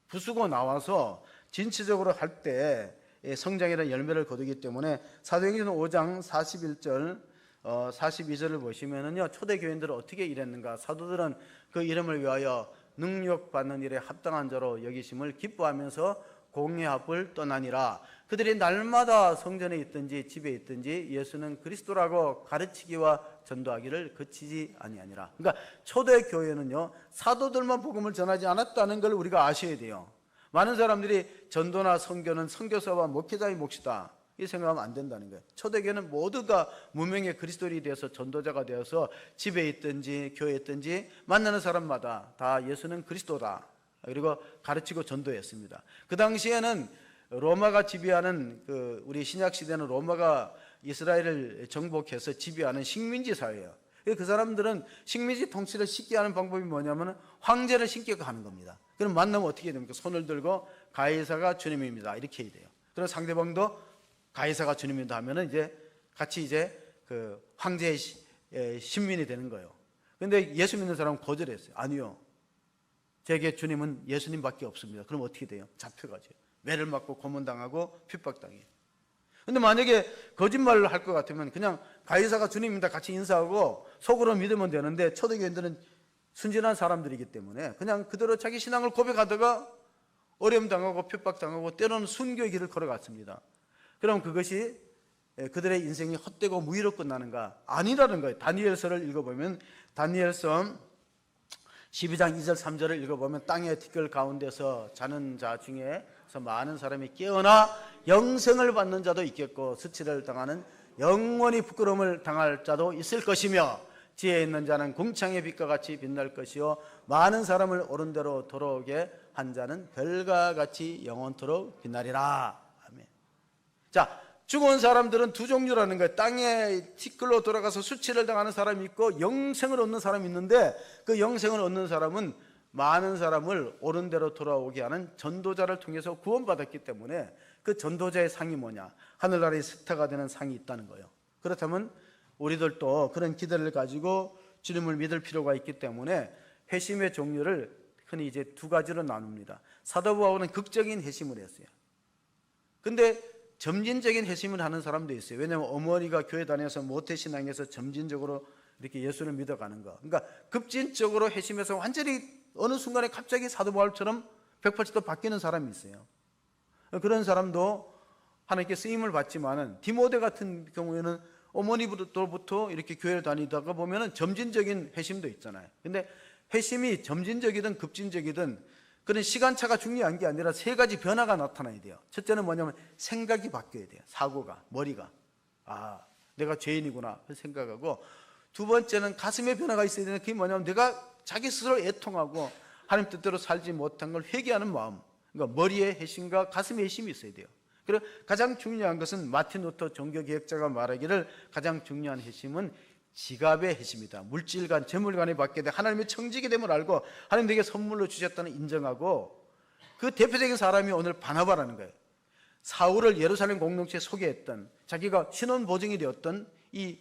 Speaker 1: 부수고 나와서 진취적으로 할 때 성장이라는 열매를 거두기 때문에 사도행전 5장 41절 42절을 보시면은요, 초대교인들은 어떻게 일했는가? 사도들은 그 이름을 위하여 능력받는 일에 합당한 자로 여기심을 기뻐하면서 공회합을 떠나니라. 그들이 날마다 성전에 있든지 집에 있든지 예수는 그리스도라고 가르치기와 전도하기를 그치지 아니하니라. 그러니까 초대교회는요, 사도들만 복음을 전하지 않았다는 걸 우리가 아셔야 돼요. 많은 사람들이 전도나 선교는 선교사와 목회자의 몫이다, 이 생각하면 안 된다는 거예요. 초대교회는 모두가 무명의 그리스도인이 되어서 전도자가 되어서 집에 있든지 교회에 있든지 만나는 사람마다 다 예수는 그리스도다, 그리고 가르치고 전도했습니다. 그 당시에는 로마가 지배하는 우리 신약 시대는 로마가 이스라엘을 정복해서 지배하는 식민지 사회예요. 그 사람들은 식민지 통치를 쉽게 하는 방법이 뭐냐면 황제를 신께 가는 겁니다. 그럼 만나면 어떻게 됩니까? 손을 들고 가이사가 주님입니다, 이렇게 해야 돼요. 그럼 상대방도 가이사가 주님입니다 하면은 이제 같이 그 황제의 신민이 되는 거예요. 근데 예수 믿는 사람은 거절했어요. 아니요, 제게 주님은 예수님밖에 없습니다. 그럼 어떻게 돼요? 잡혀가죠. 매를 맞고 고문당하고 핍박당해요. 근데 만약에 거짓말을 할 것 같으면 그냥 가이사가 주님입니다 같이 인사하고 속으로 믿으면 되는데, 초대교인들은 순진한 사람들이기 때문에 그냥 그대로 자기 신앙을 고백하다가 어려움 당하고 핍박당하고 때로는 순교의 길을 걸어갔습니다. 그럼 그것이 그들의 인생이 헛되고 무의로 끝나는가? 아니라는 거예요. 다니엘서를 읽어보면, 다니엘서 12장 2절 3절을 읽어보면, 땅의 티끌 가운데서 자는 자 중에서 많은 사람이 깨어나 영생을 받는 자도 있겠고 수치를 당하는 영원히 부끄러움을 당할 자도 있을 것이며, 지혜 있는 자는 궁창의 빛과 같이 빛날 것이요 많은 사람을 옳은 대로 돌아오게 한 자는 별과 같이 영원토록 빛나리라. 아멘. 자, 죽은 사람들은 두 종류라는 거예요. 땅에 티끌로 돌아가서 수치를 당하는 사람이 있고 영생을 얻는 사람이 있는데, 그 영생을 얻는 사람은 많은 사람을 옳은 대로 돌아오게 하는 전도자를 통해서 구원받았기 때문에 그 전도자의 상이 뭐냐? 하늘나라의 스타가 되는 상이 있다는 거예요. 그렇다면 우리들도 그런 기대를 가지고 주님을 믿을 필요가 있기 때문에 회심의 종류를 흔히 이제 두 가지로 나눕니다. 사도 바울은 극적인 회심을 했어요. 근데 점진적인 회심을 하는 사람도 있어요. 왜냐하면 어머니가 교회 다녀서 모태신앙에서 점진적으로 이렇게 예수를 믿어가는 거. 그러니까 급진적으로 회심해서 완전히 어느 순간에 갑자기 사도 바울처럼 180도 바뀌는 사람이 있어요. 그런 사람도 하나님께 쓰임을 받지만은 디모데 같은 경우에는 어머니부터 이렇게 교회를 다니다가 보면은 점진적인 회심도 있잖아요. 근데 회심이 점진적이든 급진적이든 그런 시간차가 중요한 게 아니라 세 가지 변화가 나타나야 돼요. 첫째는 뭐냐면 생각이 바뀌어야 돼요. 사고가, 머리가. 아, 내가 죄인이구나 생각하고, 두 번째는 가슴의 변화가 있어야 되는, 그게 뭐냐면 내가 자기 스스로 애통하고 하나님 뜻대로 살지 못한 걸 회개하는 마음. 그러니까 머리에 회심과 가슴에 회심이 있어야 돼요. 그리고 가장 중요한 것은 마틴 루터 종교개혁자가 말하기를 가장 중요한 회심은 지갑의 회심이다. 물질간, 재물간이 받게 돼 하나님의 청지기 됨을 알고 하나님 내게 선물로 주셨다는 인정하고, 그 대표적인 사람이 오늘 바나바라는 거예요. 사울을 예루살렘 공동체에 소개했던, 자기가 신원 보증이 되었던 이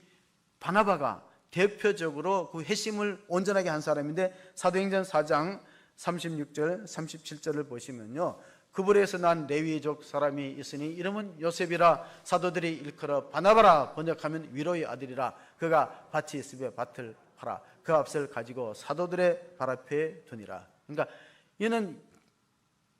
Speaker 1: 바나바가 대표적으로 그 회심을 온전하게 한 사람인데, 사도행전 4장 36절 37절을 보시면요, 그불에서 난 레위족 사람이 있으니 이름은 요셉이라 사도들이 일컬어 바나바라, 번역하면 위로의 아들이라. 그가 밭이 있으며 밭을 팔아 그 값을 가지고 사도들의 발 앞에 두니라. 그러니까 이는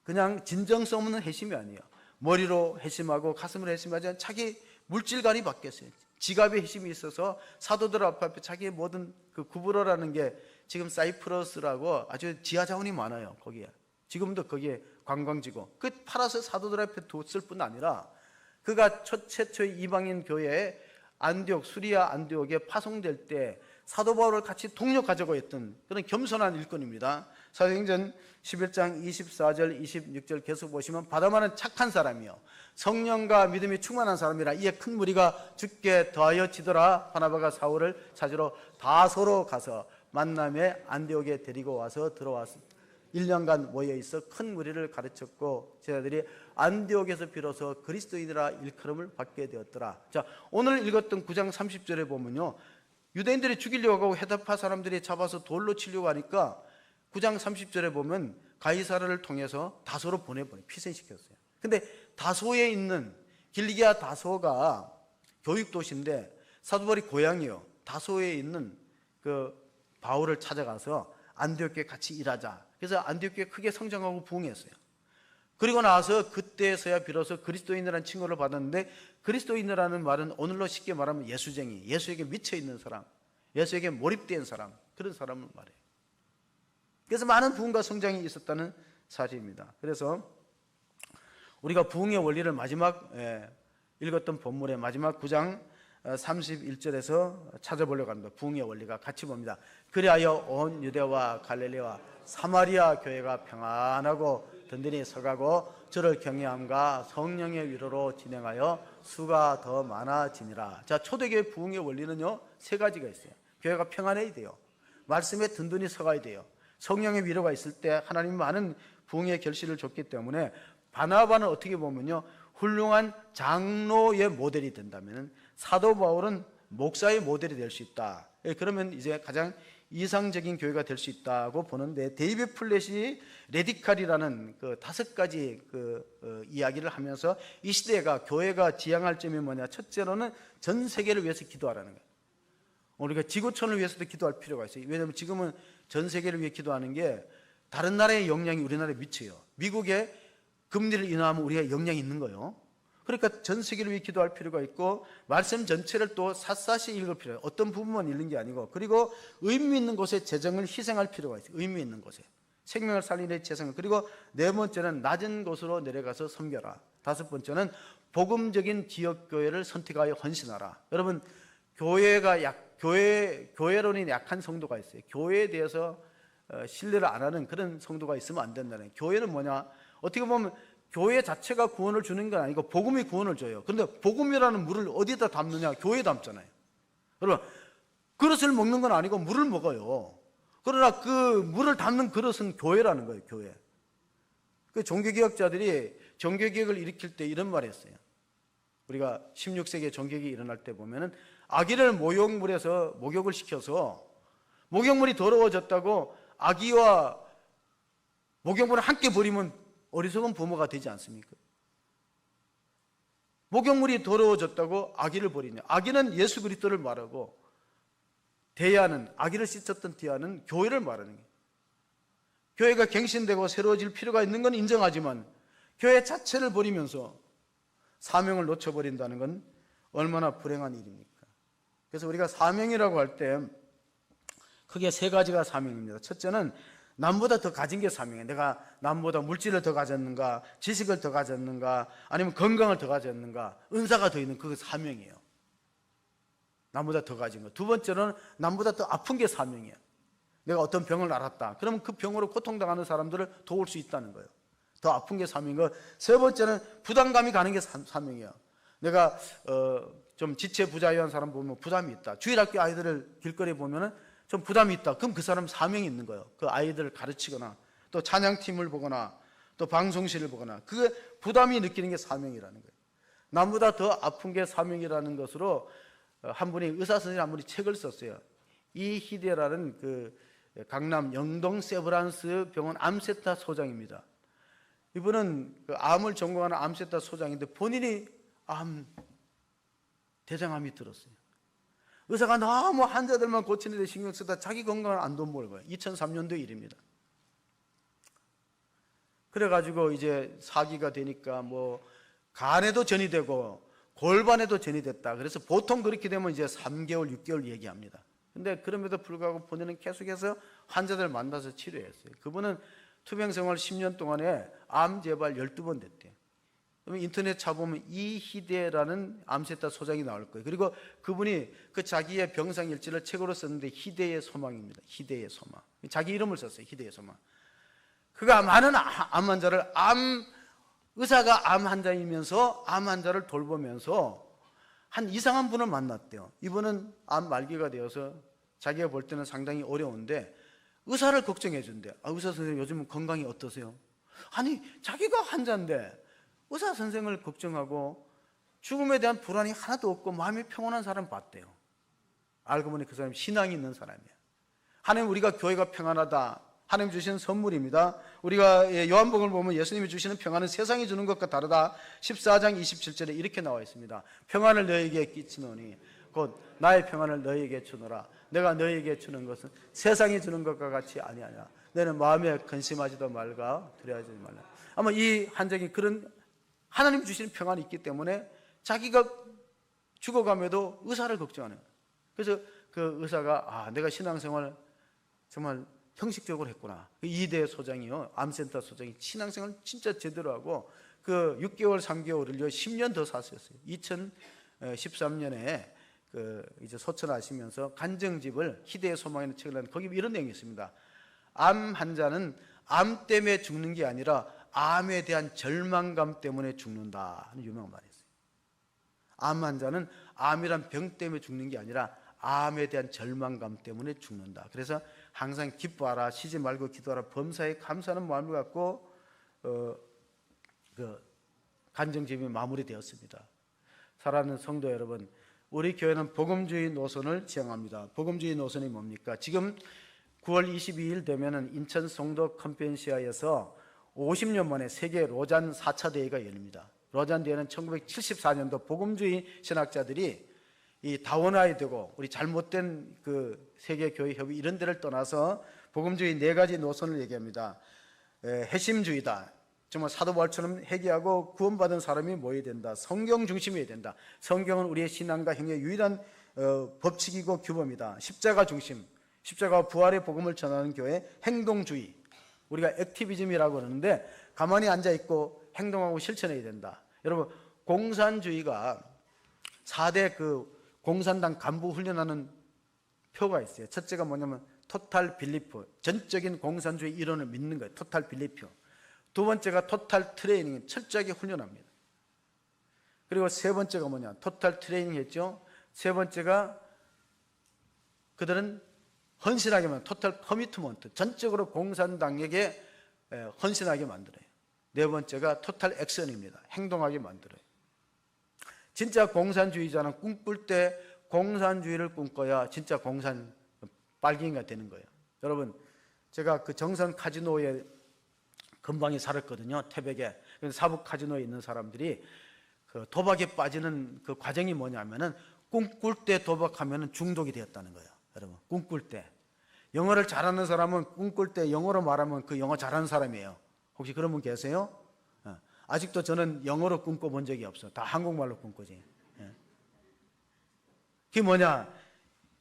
Speaker 1: 그냥 진정성 없는 회심이 아니에요. 머리로 회심하고 가슴으로 회심하지 않은 자기 물질관이 바뀌었어요. 지갑에 회심이 있어서 사도들 앞에 자기의 모든 그 구브로라는 게, 지금 사이프러스라고 아주 지하 자원이 많아요. 거기에 지금도 거기에 관광지고, 그 팔아서 사도들 앞에 뒀을 뿐 아니라 그가 최초의 이방인 교회에 안디옥, 수리아 안디옥에 파송될 때 사도 바울을 같이 동력하자고 했던 그런 겸손한 일꾼입니다. 사도행전 11장 24절 26절 계속 보시면, 바나바는 착한 사람이요 성령과 믿음이 충만한 사람이라 이에 큰 무리가 죽게 더하여지더라. 바나바가 사울을 찾으러 다소로 가서 만남에 안디옥에 데리고 와서 들어왔습니다. 1년간 모여있어 큰 무리를 가르쳤고 제자들이 안디옥에서 비로소 그리스도인이라 일컬음을 받게 되었더라. 자, 오늘 읽었던 9장 30절에 보면요, 유대인들이 죽이려고 하고 헤다파 사람들이 잡아서 돌로 치려고 하니까 9장 30절에 보면 가이사랴를 통해서 다소로 피신시켰어요. 근데 다소에 있는, 길리기아 다소가 교육도시인데 사도 바울이 고향이요, 다소에 있는 그 바울을 찾아가서 안디옥에 같이 일하자. 그래서 안디옥에 크게 성장하고 부흥했어요. 그리고 나서 그때서야 비로소 그리스도인이라는 칭호를 받았는데, 그리스도인이라는 말은 오늘로 쉽게 말하면 예수쟁이, 예수에게 미쳐있는 사람, 예수에게 몰입된 사람, 그런 사람을 말해요. 그래서 많은 부흥과 성장이 있었다는 사실입니다. 그래서 우리가 부흥의 원리를 마지막 읽었던 본문의 마지막 9장 31절에서 찾아보려고 합니다. 부흥의 원리가 같이 봅니다. 그리하여 온 유대와 갈릴리와 사마리아 교회가 평안하고 든든히 서가고 저를 경외함과 성령의 위로로 진행하여 수가 더 많아지니라. 자, 초대교회 부흥의 원리는요, 세 가지가 있어요. 교회가 평안해야 돼요. 말씀에 든든히 서가야 돼요. 성령의 위로가 있을 때 하나님은 많은 부흥의 결실을 줬기 때문에, 바나바는 어떻게 보면요, 훌륭한 장로의 모델이 된다면 사도 바울은 목사의 모델이 될 수 있다. 그러면 이제 가장 이상적인 교회가 될 수 있다고 보는데, 데이비드 플랫이 레디칼이라는 그 5가지 이야기를 하면서 이 시대가 교회가 지향할 점이 뭐냐, 첫째로는 전 세계를 위해서 기도하라는 거예요. 우리가 지구촌을 위해서도 기도할 필요가 있어요. 왜냐하면 지금은 전 세계를 위해 기도하는 게 다른 나라의 영향이 우리나라에 미쳐요. 미국에 금리를 인하하면 우리가 영향이 있는 거예요. 그러니까 전 세계를 위해 기도할 필요가 있고, 말씀 전체를 또 샅샅이 읽을 필요해요. 어떤 부분만 읽는 게 아니고, 그리고 의미 있는 곳에 재정을 희생할 필요가 있어요. 의미 있는 곳에 생명을 살리는 재생을. 그리고 네 번째는 낮은 곳으로 내려가서 섬겨라. 다섯 번째는 복음적인 지역교회를 선택하여 헌신하라. 여러분, 교회론이 약한 성도가 있어요. 교회에 대해서 신뢰를 안 하는 그런 성도가 있으면 안 된다는. 교회는 뭐냐, 어떻게 보면 교회 자체가 구원을 주는 건 아니고 복음이 구원을 줘요. 그런데 복음이라는 물을 어디다 담느냐? 교회에 담잖아요. 여러분, 그릇을 먹는 건 아니고 물을 먹어요. 그러나 그 물을 담는 그릇은 교회라는 거예요. 교회. 그 종교개혁자들이 종교개혁을 일으킬 때 이런 말을 했어요. 우리가 16세기에 종교개혁이 일어날 때 보면은 아기를 목욕물에서 목욕을 시켜서 목욕물이 더러워졌다고 아기와 목욕물을 함께 버리면 어리석은 부모가 되지 않습니까? 목욕물이 더러워졌다고 아기를 버리냐? 아기는 예수 그리스도를 말하고 대야는, 아기를 씻었던 대야는 교회를 말하는 거예요. 교회가 갱신되고 새로워질 필요가 있는 건 인정하지만 교회 자체를 버리면서 사명을 놓쳐버린다는 건 얼마나 불행한 일입니까? 그래서 우리가 사명이라고 할 때 크게 세 가지가 사명입니다. 첫째는 남보다 더 가진 게 사명이에요. 내가 남보다 물질을 더 가졌는가, 지식을 더 가졌는가, 아니면 건강을 더 가졌는가, 은사가 더 있는 그게 사명이에요. 남보다 더 가진 거. 두 번째는 남보다 더 아픈 게 사명이에요. 내가 어떤 병을 앓았다. 그러면 그 병으로 고통당하는 사람들을 도울 수 있다는 거예요. 더 아픈 게 사명이고, 세 번째는 부담감이 가는 게 사명이에요. 내가 좀 지체부자유한 사람 보면 부담이 있다. 주일학교 아이들을 길거리에 보면은 좀 부담이 있다. 그럼 그 사람 사명이 있는 거예요. 그 아이들을 가르치거나 또 찬양팀을 보거나 또 방송실을 보거나 그게 부담이 느끼는 게 사명이라는 거예요. 남보다 더 아픈 게 사명이라는 것으로 한 분이 의사 선생님 한 분이 책을 썼어요. 이희대라는 그 강남 영동 세브란스 병원 암센터 소장입니다. 이분은 그 암을 전공하는 암센터 소장인데 본인이 대장암이 들었어요. 의사가 너무 환자들만 고치는 데 신경 쓰다 자기 건강을 안 돌보는 거예요. 2003년도 일입니다. 그래가지고 이제 사기가 되니까 뭐 간에도 전이 되고 골반에도 전이 됐다. 그래서 보통 그렇게 되면 이제 3개월, 6개월 얘기합니다. 근데 그럼에도 불구하고 본인은 계속해서 환자들 만나서 치료했어요. 그분은 투병생활 10년 동안에 암 재발 12번 됐대요. 그러면 인터넷 쳐보면 이희대라는 암센터 소장이 나올 거예요. 그리고 그분이 그 자기의 병상일지를 책으로 썼는데 희대의 소망입니다. 희대의 소망. 자기 이름을 썼어요. 희대의 소망. 그가 많은 암 환자를 의사가 암 환자이면서 암 환자를 돌보면서 한 이상한 분을 만났대요. 이분은 암 말기가 되어서 자기가 볼 때는 상당히 어려운데 의사를 걱정해 준대요. 의사 선생님 요즘 건강이 어떠세요? 아니 자기가 환자인데 의사 선생을 걱정하고 죽음에 대한 불안이 하나도 없고 마음이 평온한 사람 봤대요. 알고 보니 그 사람이 신앙이 있는 사람이에요. 하나님 우리가 교회가 평안하다. 하나님 주시는 선물입니다. 우리가 요한복음을 보면 예수님이 주시는 평안은 세상이 주는 것과 다르다. 14장 27절에 이렇게 나와 있습니다. 평안을 너희에게 끼치노니 곧 나의 평안을 너희에게 주노라. 내가 너희에게 주는 것은 세상이 주는 것과 같이 아니하냐. 너는 마음에 근심하지도 말가 두려워하지 말라. 아마 이 한적이 그런 하나님 주시는 평안이 있기 때문에 자기가 죽어감에도 의사를 걱정하는 거예요. 그래서 그 의사가 내가 신앙생활 정말 형식적으로 했구나. 이대 소장이요, 암센터 소장이 신앙생활 진짜 제대로 하고 그 6개월, 3개월을요 10년 더 사셨어요. 2013년에 그 이제 소천하시면서 간증집을 희대의 소망이라는 책을 낸 거기 이런 내용이 있습니다. 암 환자는 암 때문에 죽는 게 아니라 암에 대한 절망감 때문에 죽는다 하는 유명한 말이 있어요. 암 환자는 암이란 병 때문에 죽는 게 아니라 암에 대한 절망감 때문에 죽는다. 그래서 항상 기뻐하라, 쉬지 말고 기도하라, 범사에 감사하는 마음을 갖고 그 간증집이 마무리되었습니다. 사랑하는 성도 여러분, 우리 교회는 복음주의 노선을 지향합니다. 복음주의 노선이 뭡니까? 지금 9월 22일 되면은 인천 성도 컨벤시아에서 50년 만에 세계 로잔 4차 대회가 열립니다. 로잔 대회는 1974년도 복음주의 신학자들이 이 다원화에 되고 우리 잘못된 그 세계교회협의 이런 데를 떠나서 복음주의 네 가지 노선을 얘기합니다. 핵심주의다. 정말 사도 바울처럼 회개하고 구원받은 사람이 모여야 된다. 성경 중심이어야 된다. 성경은 우리의 신앙과 행위의 유일한 법칙이고 규범이다. 십자가 중심, 십자가와 부활의 복음을 전하는 교회. 행동주의, 우리가 액티비즘이라고 그러는데 가만히 앉아있고 행동하고 실천해야 된다. 여러분, 공산주의가 4대 그 공산당 간부 훈련하는 표가 있어요. 첫째가 뭐냐면 토탈 빌리프, 전적인 공산주의 이론을 믿는 거예요. 토탈 빌리프. 두 번째가 토탈 트레이닝, 철저하게 훈련합니다. 그리고 세 번째가 뭐냐, 토탈 트레이닝 했죠. 세 번째가 그들은 헌신하게 만든 토탈 커미트먼트, 전적으로 공산당에게 헌신하게 만들어요. 네 번째가 토탈 액션입니다. 행동하게 만들어요. 진짜 공산주의자는 꿈꿀 때 공산주의를 꿈꿔야 진짜 공산 빨갱이가 되는 거예요. 여러분, 제가 그 정선 카지노에 근방에 살았거든요. 태백에. 사북 카지노에 있는 사람들이 그 도박에 빠지는 그 과정이 뭐냐면은 꿈꿀 때 도박하면은 중독이 되었다는 거예요. 여러분, 꿈꿀 때. 영어를 잘하는 사람은 꿈꿀 때 영어로 말하면 그 영어 잘하는 사람이에요. 혹시 그런 분 계세요? 아직도 저는 영어로 꿈꿔본 적이 없어요. 다 한국말로 꿈꾸지. 그게 뭐냐?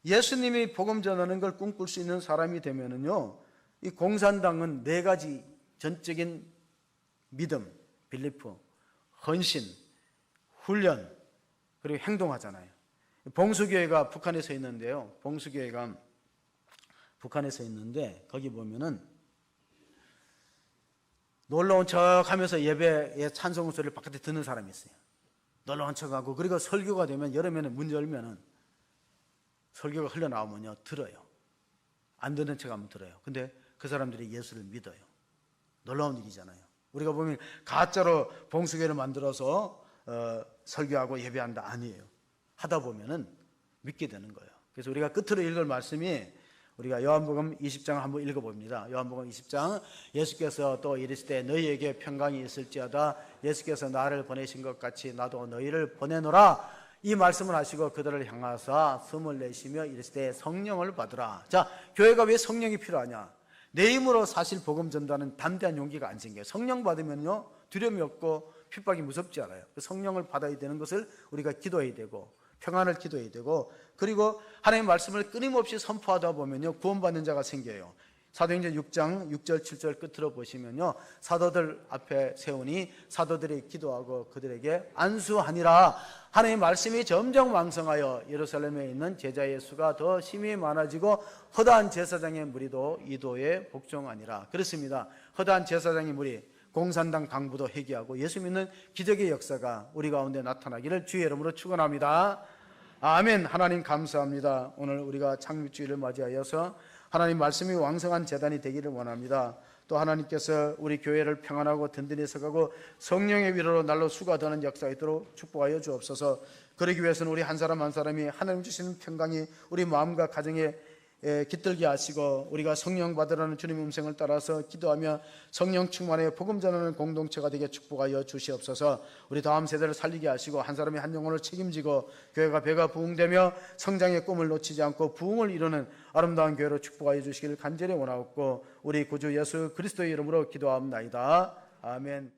Speaker 1: 예수님이 복음 전하는 걸 꿈꿀 수 있는 사람이 되면은요, 이 공산당은 네 가지 전적인 믿음, 빌리프, 헌신, 훈련, 그리고 행동하잖아요. 봉수교회가 북한에 서 있는데요. 봉수교회가 북한에 서 있는데 거기 보면은 놀러온 척 하면서 예배의 찬송 소리를 바깥에 듣는 사람이 있어요. 놀러온 척하고, 그리고 설교가 되면 여름에는 문 열면은 설교가 흘러나오면요 들어요. 안 듣는 척하면 들어요. 근데 그 사람들이 예수를 믿어요. 놀라운 일이잖아요. 우리가 보면 가짜로 봉수교회를 만들어서 설교하고 예배한다, 아니에요. 하다 보면은 믿게 되는 거예요. 그래서 우리가 끝으로 읽을 말씀이, 우리가 요한복음 20장 한번 읽어봅니다. 요한복음 20장, 예수께서 또 이르시되 너희에게 평강이 있을지어다 예수께서 나를 보내신 것 같이 나도 너희를 보내노라, 이 말씀을 하시고 그들을 향하사 숨을 내쉬며 이르시되 성령을 받으라. 자, 교회가 왜 성령이 필요하냐? 내 힘으로 사실 복음 전도하는 담대한 용기가 안 생겨요. 성령 받으면요 두려움이 없고 핍박이 무섭지 않아요. 성령을 받아야 되는 것을 우리가 기도해야 되고, 평안을 기도해야 되고, 그리고 하나님의 말씀을 끊임없이 선포하다 보면요 구원받는 자가 생겨요. 사도행전 6장 6절 7절 끝으로 보시면요, 사도들 앞에 세우니 사도들이 기도하고 그들에게 안수하니라. 하나님의 말씀이 점점 왕성하여 예루살렘에 있는 제자의 수가 더 심히 많아지고 허다한 제사장의 무리도 이도에 복종하니라. 그렇습니다. 허다한 제사장의 무리, 공산당 강부도 회개하고 예수 믿는 기적의 역사가 우리 가운데 나타나기를 주의 이름으로 축원합니다. 아멘. 하나님 감사합니다. 오늘 우리가 창립주일을 맞이하여서 하나님 말씀이 왕성한 제단이 되기를 원합니다. 또 하나님께서 우리 교회를 평안하고 든든히 서가고 성령의 위로로 날로 수가 더는 역사가 있도록 축복하여 주옵소서. 그러기 위해서는 우리 한 사람 한 사람이 하나님 주시는 평강이 우리 마음과 가정에 깃들게 하시고, 우리가 성령 받으라는 주님의 음성을 따라서 기도하며 성령 충만의 복음 전하는 공동체가 되게 축복하여 주시옵소서. 우리 다음 세대를 살리게 하시고 한 사람이 한 영혼을 책임지고 교회가 배가 부흥되며 성장의 꿈을 놓치지 않고 부흥을 이루는 아름다운 교회로 축복하여 주시기를 간절히 원하옵고 우리 구주 예수 그리스도의 이름으로 기도하옵나이다. 아멘.